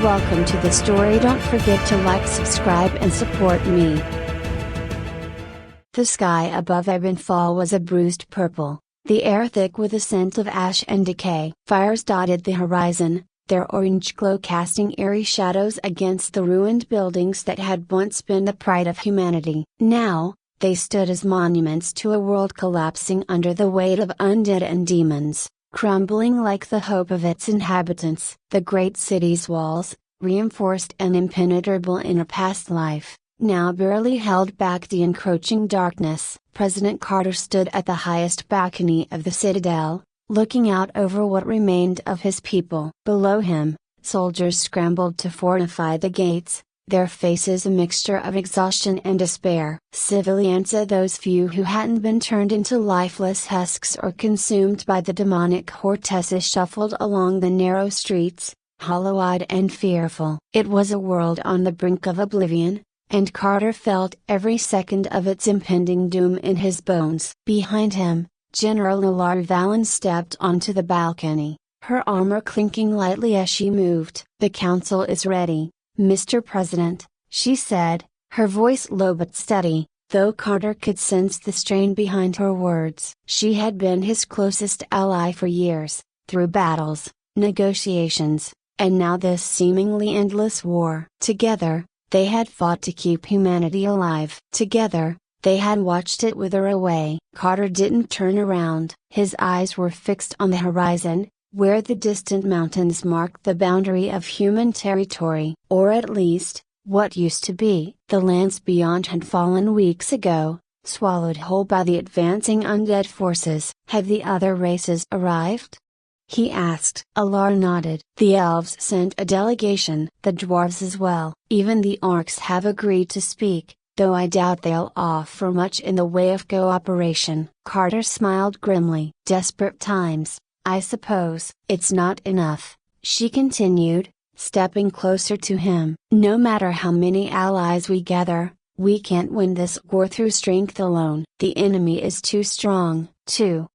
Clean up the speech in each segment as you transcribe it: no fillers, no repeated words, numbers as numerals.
Welcome to the story. Don't forget to like, subscribe and support me. The sky above ebb and fall was a bruised purple, the air thick with a scent of ash and decay. Fires dotted the horizon, their orange glow casting eerie shadows against the ruined buildings that had once been the pride of humanity. Now, they stood as monuments to a world collapsing under the weight of undead and demons, crumbling like the hope of its inhabitants. The great city's walls, reinforced and impenetrable in a past life, now barely held back the encroaching darkness. President Carter stood at the highest balcony of the citadel, looking out over what remained of his people. Below him, soldiers scrambled to fortify the gates, their faces a mixture of exhaustion and despair. Civilians, those few who hadn't been turned into lifeless husks or consumed by the demonic vortices, shuffled along the narrow streets, hollow-eyed and fearful. It was a world on the brink of oblivion, and Carter felt every second of its impending doom in his bones. Behind him, General Allure Valen stepped onto the balcony, her armor clinking lightly as she moved. "The council is ready, Mr. President," she said, her voice low but steady, though Carter could sense the strain behind her words. She had been his closest ally for years, through battles, negotiations, and now this seemingly endless war. Together, they had fought to keep humanity alive. Together, they had watched it wither away. Carter didn't turn around. His eyes were fixed on the horizon, where the distant mountains marked the boundary of human territory. Or at least, what used to be. The lands beyond had fallen weeks ago, swallowed whole by the advancing undead forces. "Have the other races arrived?" he asked. Allure nodded. "The elves sent a delegation. The dwarves as well. Even the orcs have agreed to speak, though I doubt they'll offer much in the way of cooperation." Carter smiled grimly. "Desperate times, I suppose." "It's not enough," she continued, stepping closer to him. "No matter how many allies we gather, we can't win this war through strength alone. The enemy is too strong, too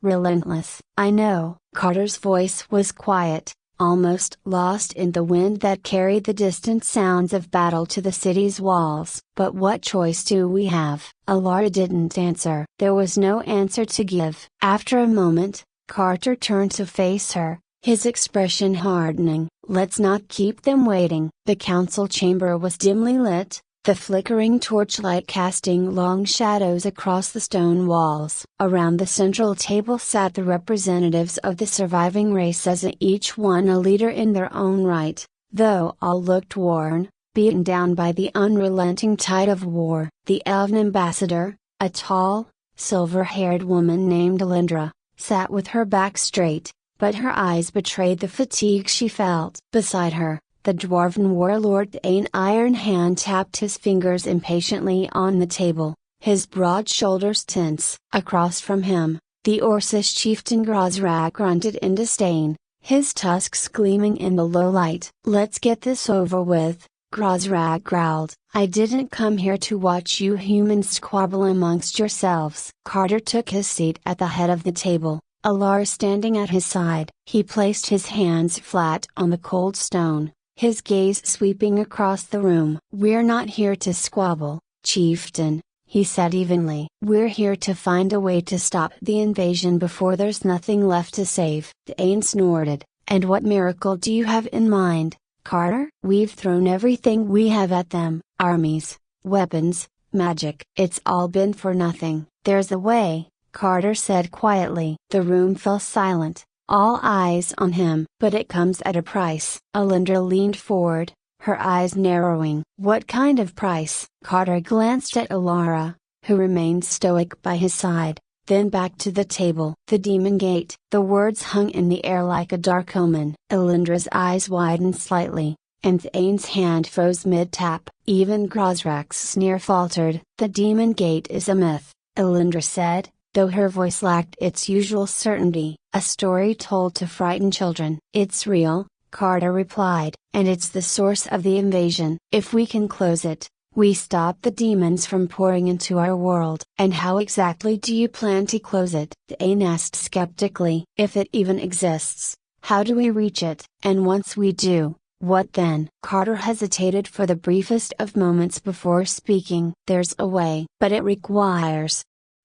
relentless." "I know." Carter's voice was quiet, almost lost in the wind that carried the distant sounds of battle to the city's walls. "But what choice do we have?" Allure didn't answer. There was no answer to give. After a moment, Carter turned to face her, his expression hardening. "Let's not keep them waiting." The council chamber was dimly lit, the flickering torchlight casting long shadows across the stone walls. Around the central table sat the representatives of the surviving races, each one a leader in their own right, though all looked worn, beaten down by the unrelenting tide of war. The elven ambassador, a tall, silver-haired woman named Lindra, sat with her back straight, but her eyes betrayed the fatigue she felt. Beside her, the dwarven warlord, an iron hand tapped his fingers impatiently on the table, his broad shoulders tense. Across from him, the Orcish chieftain Grozrak grunted in disdain, his tusks gleaming in the low light. "Let's get this over with," Grozrak growled. "I didn't come here to watch you humans squabble amongst yourselves." Carter took his seat at the head of the table, Allure standing at his side. He placed his hands flat on the cold stone, his gaze sweeping across the room. "We're not here to squabble, chieftain," he said evenly. "We're here to find a way to stop the invasion before there's nothing left to save." Dane snorted. "And what miracle do you have in mind, Carter?" "We've thrown everything we have at them, armies, weapons, magic. It's all been for nothing." "There's a way," Carter said quietly. The room fell silent, all eyes on him. "But it comes at a price." Alindra leaned forward, her eyes narrowing. "What kind of price?" Carter glanced at Allure, who remained stoic by his side, then back to the table. "The Demon Gate." The words hung in the air like a dark omen. Alindra's eyes widened slightly, and Thane's hand froze mid-tap. Even Grozrak's sneer faltered. "The Demon Gate is a myth," Alindra said, though her voice lacked its usual certainty. "A story told to frighten children." "It's real," Carter replied, "and it's the source of the invasion. If we can close it, we stop the demons from pouring into our world." "And how exactly do you plan to close it?" Dane asked skeptically. "If it even exists, how do we reach it? And once we do, What then? Carter hesitated for the briefest of moments before speaking. There's a way, but it requires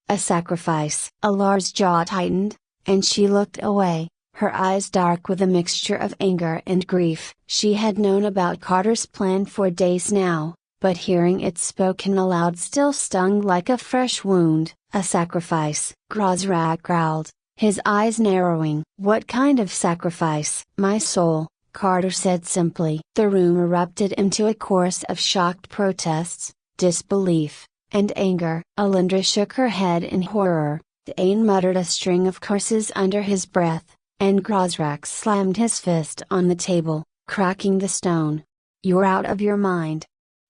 a sacrifice. Allur's jaw tightened, and she looked away, her eyes dark with a mixture of anger and grief. She had known about Carter's plan for days now, but hearing it spoken aloud still stung like a fresh wound. A sacrifice, Grozrak growled, his eyes narrowing. What kind of sacrifice? My soul, Carter said simply. The room erupted into a chorus of shocked protests, disbelief, and anger. Alindra shook her head in horror, Dane muttered a string of curses under his breath, and Grozrak slammed his fist on the table, cracking the stone. You're out of your mind.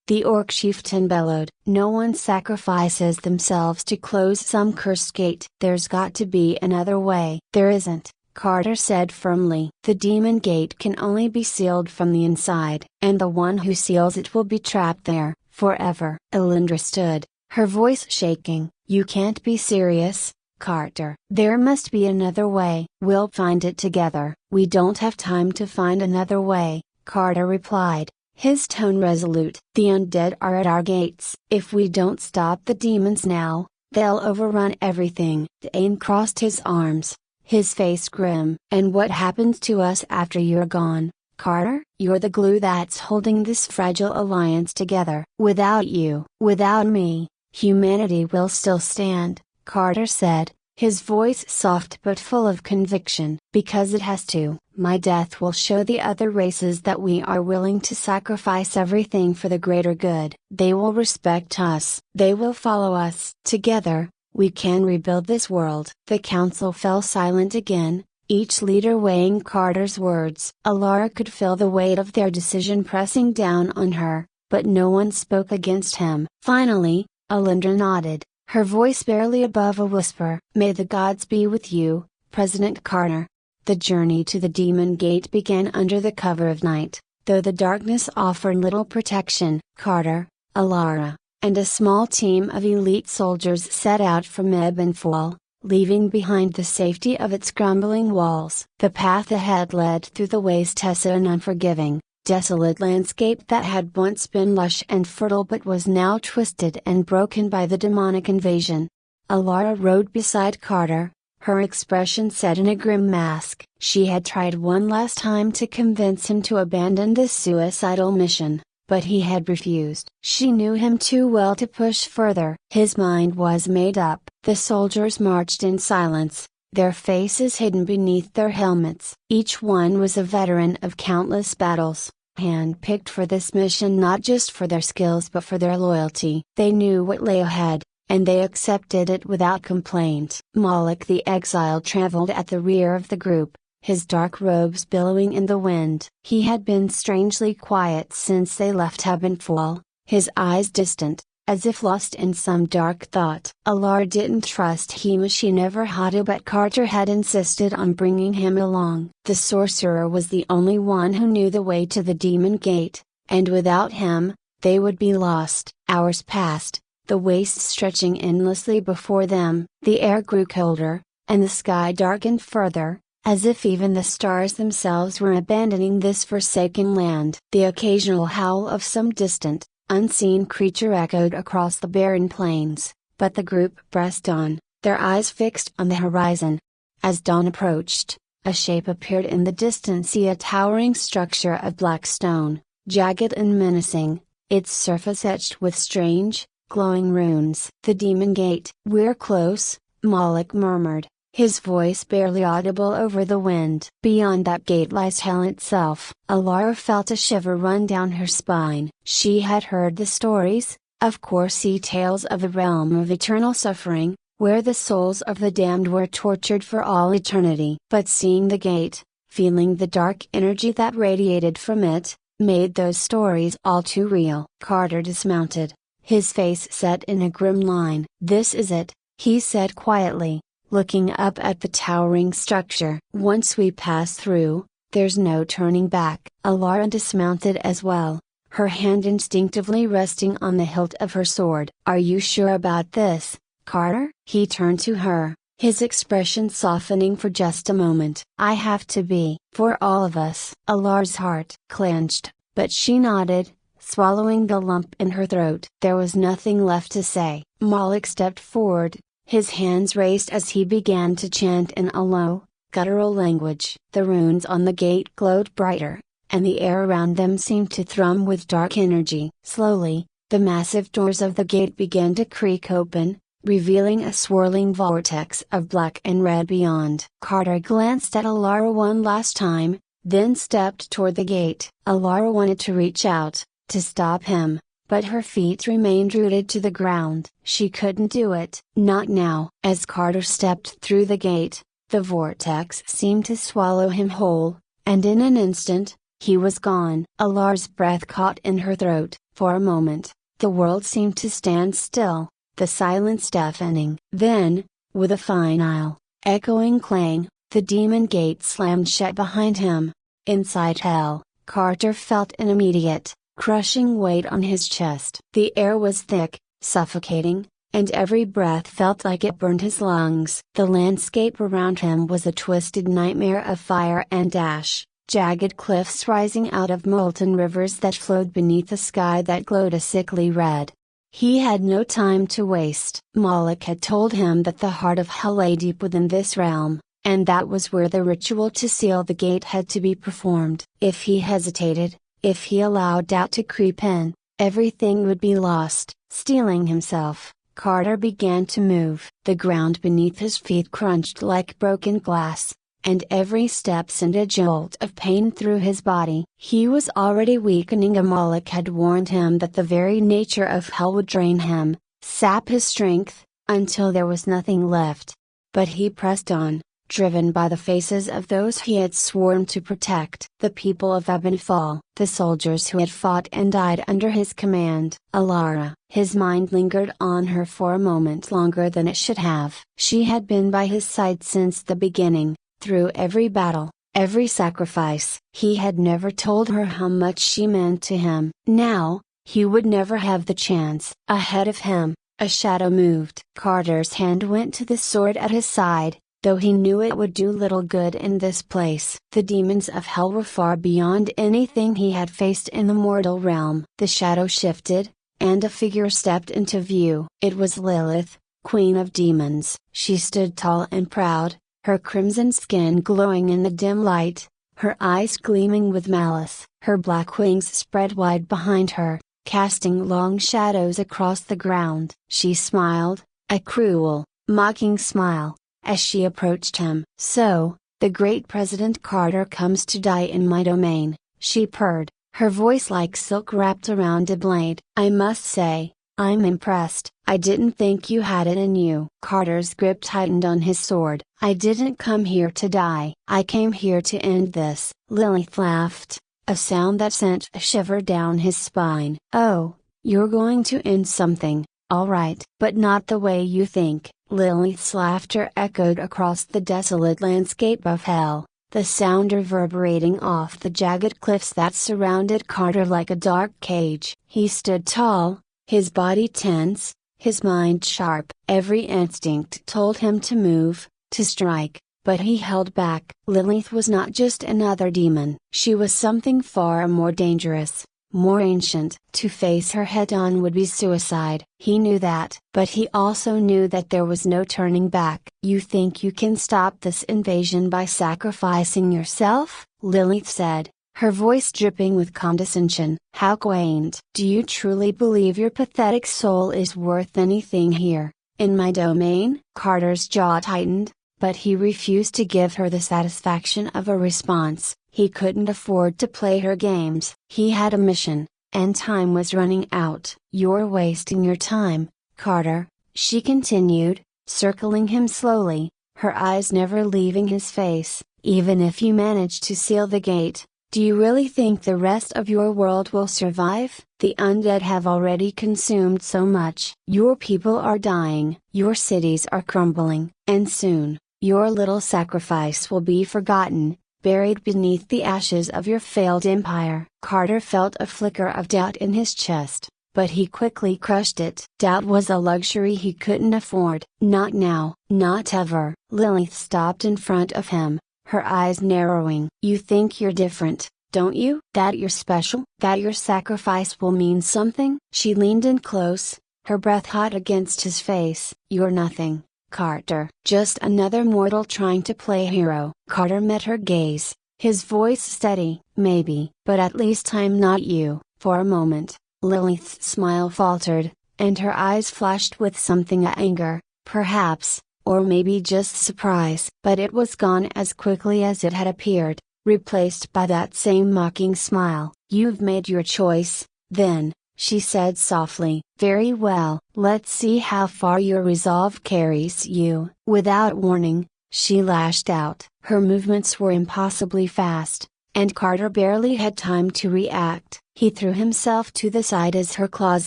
The orc chieftain bellowed. No one sacrifices themselves to close some cursed gate. There's got to be another way. There isn't, Carter said firmly. The demon gate can only be sealed from the inside, and the one who seals it will be trapped there, forever. Alindra stood, her voice shaking. You can't be serious, Carter. There must be another way. We'll find it together. We don't have time to find another way, Carter replied, his tone resolute. The undead are at our gates. If we don't stop the demons now, they'll overrun everything. Dane crossed his arms, his face grim. And what happens to us after you're gone, Carter? You're the glue that's holding this fragile alliance together. Without you, without me, humanity will still stand, Carter said, his voice soft but full of conviction. Because it has to. My death will show the other races that we are willing to sacrifice everything for the greater good. They will respect us. They will follow us. Together, we can rebuild this world. The council fell silent again, each leader weighing Carter's words. Allure could feel the weight of their decision pressing down on her, but no one spoke against him. Finally, Alindra nodded, her voice barely above a whisper. May the gods be with you, President Carter. The journey to the Demon Gate began under the cover of night, though the darkness offered little protection. Carter, Alara, and a small team of elite soldiers set out from Ebenfall, leaving behind the safety of its crumbling walls. The path ahead led through the waste and unforgiving, desolate landscape that had once been lush and fertile but was now twisted and broken by the demonic invasion. Alara rode beside Carter, her expression set in a grim mask. She had tried one last time to convince him to abandon this suicidal mission, but he had refused. She knew him too well to push further. His mind was made up. The soldiers marched in silence, their faces hidden beneath their helmets. Each one was a veteran of countless battles, hand-picked for this mission not just for their skills but for their loyalty. They knew what lay ahead, and they accepted it without complaint. Moloch the exile traveled at the rear of the group, his dark robes billowing in the wind. He had been strangely quiet since they left Ebenfall, his eyes distant, as if lost in some dark thought. Allure didn't trust him. She never had, but Carter had insisted on bringing him along. The sorcerer was the only one who knew the way to the Demon Gate, and without him, they would be lost. Hours passed, the waste stretching endlessly before them. The air grew colder, and the sky darkened further, as if even the stars themselves were abandoning this forsaken land. The occasional howl of some distant, unseen creature echoed across the barren plains, but the group pressed on, their eyes fixed on the horizon. As dawn approached, a shape appeared in the distance, a towering structure of black stone, jagged and menacing, its surface etched with strange, glowing runes. The Demon Gate. We're close, Moloch murmured, his voice barely audible over the wind. Beyond that gate lies hell itself. Alara felt a shiver run down her spine. She had heard the stories, of course, tales of the realm of eternal suffering, where the souls of the damned were tortured for all eternity. But seeing the gate, feeling the dark energy that radiated from it, made those stories all too real. Carter dismounted, his face set in a grim line. This is it, he said quietly, looking up at the towering structure. Once we pass through, there's no turning back. Alara dismounted as well, her hand instinctively resting on the hilt of her sword. Are you sure about this, Carter? He turned to her, his expression softening for just a moment. "I have to be, for all of us." Allure's heart clenched, but she nodded, swallowing the lump in her throat. There was nothing left to say. Moloch stepped forward, his hands raised as he began to chant in a low, guttural language. The runes on the gate glowed brighter, and the air around them seemed to thrum with dark energy. Slowly, the massive doors of the gate began to creak open, revealing a swirling vortex of black and red beyond. Carter glanced at Allure one last time, then stepped toward the gate. Allure wanted to reach out, to stop him, but her feet remained rooted to the ground. She couldn't do it. Not now. As Carter stepped through the gate, the vortex seemed to swallow him whole, and in an instant, he was gone. Allure's breath caught in her throat. For a moment, the world seemed to stand still, the silence deafening. Then, with a final, echoing clang, the demon gate slammed shut behind him. Inside hell, Carter felt an immediate, crushing weight on his chest. The air was thick, suffocating, and every breath felt like it burned his lungs. The landscape around him was a twisted nightmare of fire and ash, jagged cliffs rising out of molten rivers that flowed beneath a sky that glowed a sickly red. He had no time to waste. Moloch had told him that the heart of hell lay deep within this realm, and that was where the ritual to seal the gate had to be performed. If he hesitated, if he allowed doubt to creep in, everything would be lost. Steeling himself, Carter began to move. The ground beneath his feet crunched like broken glass, and every step sent a jolt of pain through his body. He was already weakening. Moloch had warned him that the very nature of hell would drain him, sap his strength, until there was nothing left. But he pressed on, driven by the faces of those he had sworn to protect. The people of Ebenfall, the soldiers who had fought and died under his command. Allure. His mind lingered on her for a moment longer than it should have. She had been by his side since the beginning, through every battle, every sacrifice. He had never told her how much she meant to him. Now, he would never have the chance. Ahead of him, a shadow moved. Carter's hand went to the sword at his side, though he knew it would do little good in this place. The demons of hell were far beyond anything he had faced in the mortal realm. The shadow shifted, and a figure stepped into view. It was Lilith, Queen of Demons. She stood tall and proud, her crimson skin glowing in the dim light, her eyes gleaming with malice. Her black wings spread wide behind her, casting long shadows across the ground. She smiled, a cruel, mocking smile, as she approached him. "So, the great President Carter comes to die in my domain," she purred, her voice like silk wrapped around a blade. "I must say, I'm impressed. I didn't think you had it in you." Carter's grip tightened on his sword. "I didn't come here to die. I came here to end this." Lilith laughed, a sound that sent a shiver down his spine. "Oh, you're going to end something, all right. But not the way you think." Lilith's laughter echoed across the desolate landscape of hell, the sound reverberating off the jagged cliffs that surrounded Carter like a dark cage. He stood tall, his body tense, his mind sharp. Every instinct told him to move, to strike, but he held back. Lilith was not just another demon. She was something far more dangerous, more ancient. To face her head on would be suicide. He knew that. But he also knew that there was no turning back. "You think you can stop this invasion by sacrificing yourself?" Lilith said, her voice dripping with condescension. "How quaint. Do you truly believe your pathetic soul is worth anything here, in my domain?" Carter's jaw tightened, but he refused to give her the satisfaction of a response. He couldn't afford to play her games. He had a mission, and time was running out. "You're wasting your time, Carter," she continued, circling him slowly, her eyes never leaving his face. "Even if you manage to seal the gate, do you really think the rest of your world will survive? The undead have already consumed so much. Your people are dying. Your cities are crumbling. And soon, your little sacrifice will be forgotten, buried beneath the ashes of your failed empire." Carter felt a flicker of doubt in his chest, but he quickly crushed it. Doubt was a luxury he couldn't afford. Not now, not ever. Lilith stopped in front of him, her eyes narrowing. You think you're different, don't you? That you're special? That your sacrifice will mean something? She leaned in close, her breath hot against his face. You're nothing, Carter. Just another mortal trying to play hero. Carter met her gaze, his voice steady. Maybe, but at least I'm not you. For a moment, Lilith's smile faltered, and her eyes flashed with something anger, perhaps, or maybe just surprise. But it was gone as quickly as it had appeared, replaced by that same mocking smile. You've made your choice, then, she said softly. Very well, let's see how far your resolve carries you. Without warning, she lashed out. Her movements were impossibly fast, and Carter barely had time to react. He threw himself to the side as her claws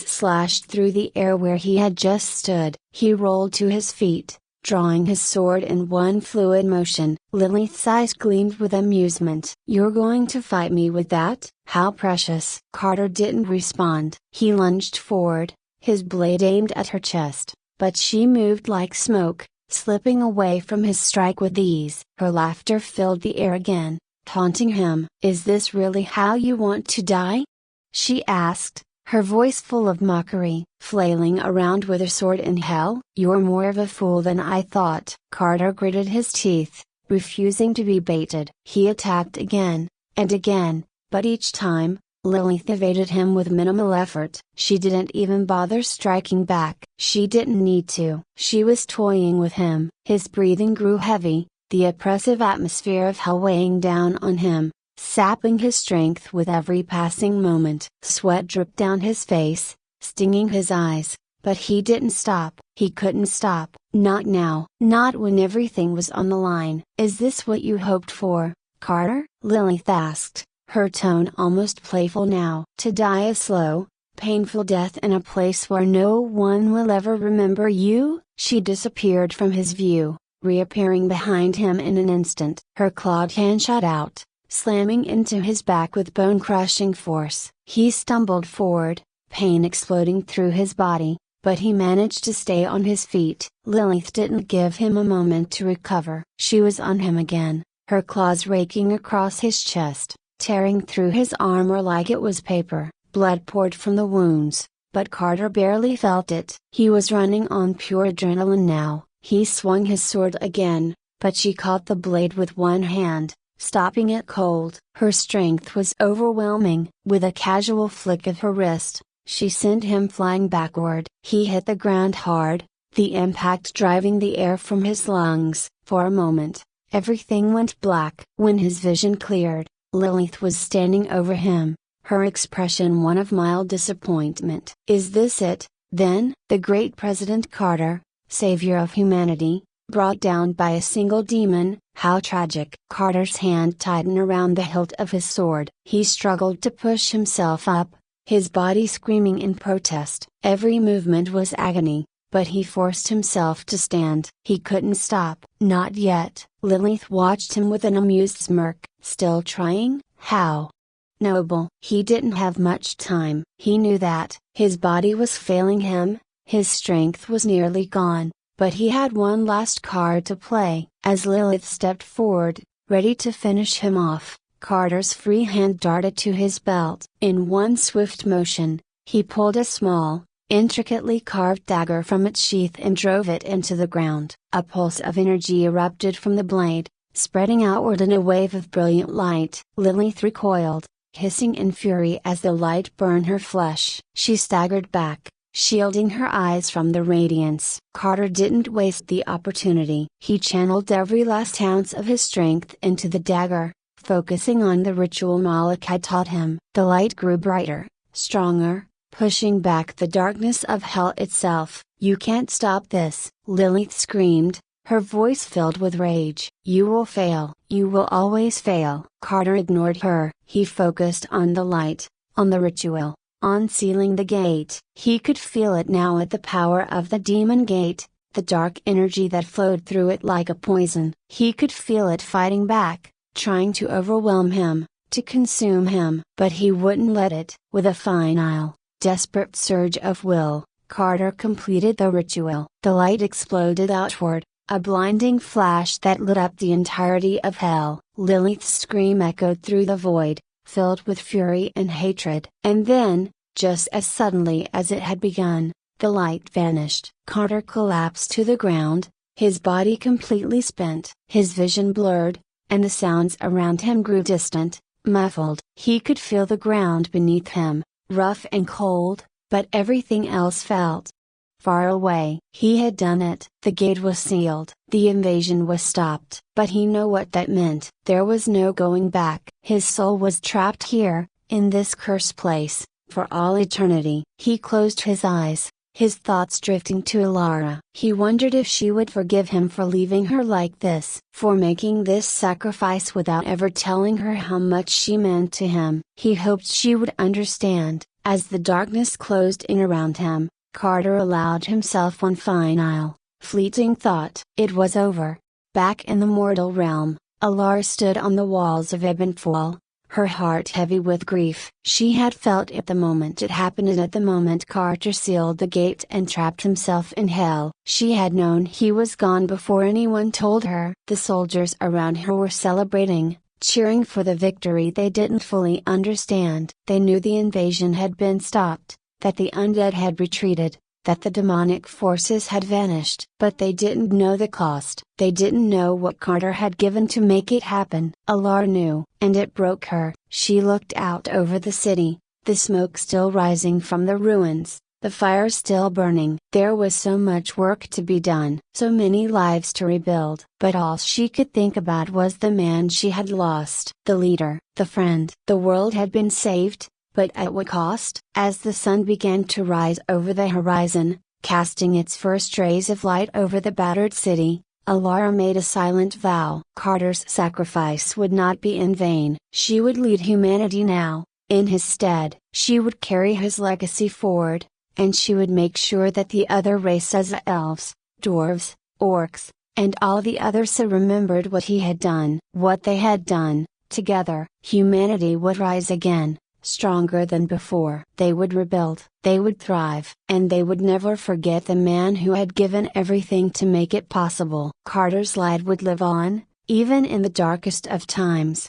slashed through the air where he had just stood. He rolled to his feet, drawing his sword in one fluid motion. Lilith's eyes gleamed with amusement. You're going to fight me with that? How precious. Carter didn't respond. He lunged forward, his blade aimed at her chest, but she moved like smoke, slipping away from his strike with ease. Her laughter filled the air again, taunting him. Is this really how you want to die? She asked, her voice full of mockery. Flailing around with a sword in hell? You're more of a fool than I thought. Carter gritted his teeth, refusing to be baited. He attacked again, and again, but each time, Lilith evaded him with minimal effort. She didn't even bother striking back. She didn't need to. She was toying with him. His breathing grew heavy, the oppressive atmosphere of hell weighing down on him, sapping his strength with every passing moment. Sweat dripped down his face, stinging his eyes, but he didn't stop. He couldn't stop. Not now. Not when everything was on the line. Is this what you hoped for, Carter? Lilith asked, her tone almost playful now. To die a slow, painful death in a place where no one will ever remember you? She disappeared from his view, reappearing behind him in an instant. Her clawed hand shot out, slamming into his back with bone-crushing force. He stumbled forward, pain exploding through his body, but he managed to stay on his feet. Lilith didn't give him a moment to recover. She was on him again, her claws raking across his chest, tearing through his armor like it was paper. Blood poured from the wounds, but Carter barely felt it. He was running on pure adrenaline now. He swung his sword again, but she caught the blade with one hand, stopping it cold. Her strength was overwhelming. With a casual flick of her wrist, she sent him flying backward. He hit the ground hard, the impact driving the air from his lungs. For a moment, everything went black. When his vision cleared, Lilith was standing over him, her expression one of mild disappointment. Is this it, then? The great President Carter, savior of humanity, brought down by a single demon? How tragic. Carter's hand tightened around the hilt of his sword. He struggled to push himself up, his body screaming in protest. Every movement was agony, but he forced himself to stand. He couldn't stop. Not yet. Lilith watched him with an amused smirk. Still trying? How noble. He didn't have much time. He knew that. His body was failing him, his strength was nearly gone. But he had one last card to play. As Lilith stepped forward, ready to finish him off, Carter's free hand darted to his belt. In one swift motion, he pulled a small, intricately carved dagger from its sheath and drove it into the ground. A pulse of energy erupted from the blade, spreading outward in a wave of brilliant light. Lilith recoiled, hissing in fury as the light burned her flesh. She staggered back, shielding her eyes from the radiance. Carter didn't waste the opportunity. He channeled every last ounce of his strength into the dagger, focusing on the ritual Moloch had taught him. The light grew brighter, stronger, pushing back the darkness of hell itself. You can't stop this, Lilith screamed, her voice filled with rage. You will fail. You will always fail. Carter ignored her. He focused on the light, on the ritual, on sealing the gate. He could feel it now at the power of the demon gate, the dark energy that flowed through it like a poison. He could feel it fighting back, trying to overwhelm him, to consume him. But he wouldn't let it. With a final, desperate surge of will, Carter completed the ritual. The light exploded outward, a blinding flash that lit up the entirety of hell. Lilith's scream echoed through the void, filled with fury and hatred. And then, just as suddenly as it had begun, the light vanished. Carter collapsed to the ground, his body completely spent. His vision blurred, and the sounds around him grew distant, muffled. He could feel the ground beneath him, rough and cold, but everything else felt far away. He had done it. The gate was sealed. The invasion was stopped. But he knew what that meant. There was no going back. His soul was trapped here, in this cursed place, for all eternity. He closed his eyes, his thoughts drifting to Alara. He wondered if she would forgive him for leaving her like this, for making this sacrifice without ever telling her how much she meant to him. He hoped she would understand. As the darkness closed in around him, Carter allowed himself one final, fleeting thought. It was over. Back in the mortal realm, Alara stood on the walls of Ebenfall, her heart heavy with grief. She had felt it the moment it happened and at the moment Carter sealed the gate and trapped himself in hell. She had known he was gone before anyone told her. The soldiers around her were celebrating, cheering for the victory they didn't fully understand. They knew the invasion had been stopped, that the undead had retreated, that the demonic forces had vanished. But they didn't know the cost. They didn't know what Carter had given to make it happen. Alara knew, and it broke her. She looked out over the city, the smoke still rising from the ruins, the fire still burning. There was so much work to be done, so many lives to rebuild. But all she could think about was the man she had lost. The leader, the friend. The world had been saved, but at what cost? As the sun began to rise over the horizon, casting its first rays of light over the battered city, Alara made a silent vow. Carter's sacrifice would not be in vain. She would lead humanity now, in his stead. She would carry his legacy forward, and she would make sure that the other races, elves, dwarves, orcs, and all the others remembered what he had done. What they had done, together. Humanity would rise again, stronger than before. They would rebuild, they would thrive, and they would never forget the man who had given everything to make it possible. Carter's light would live on, even in the darkest of times.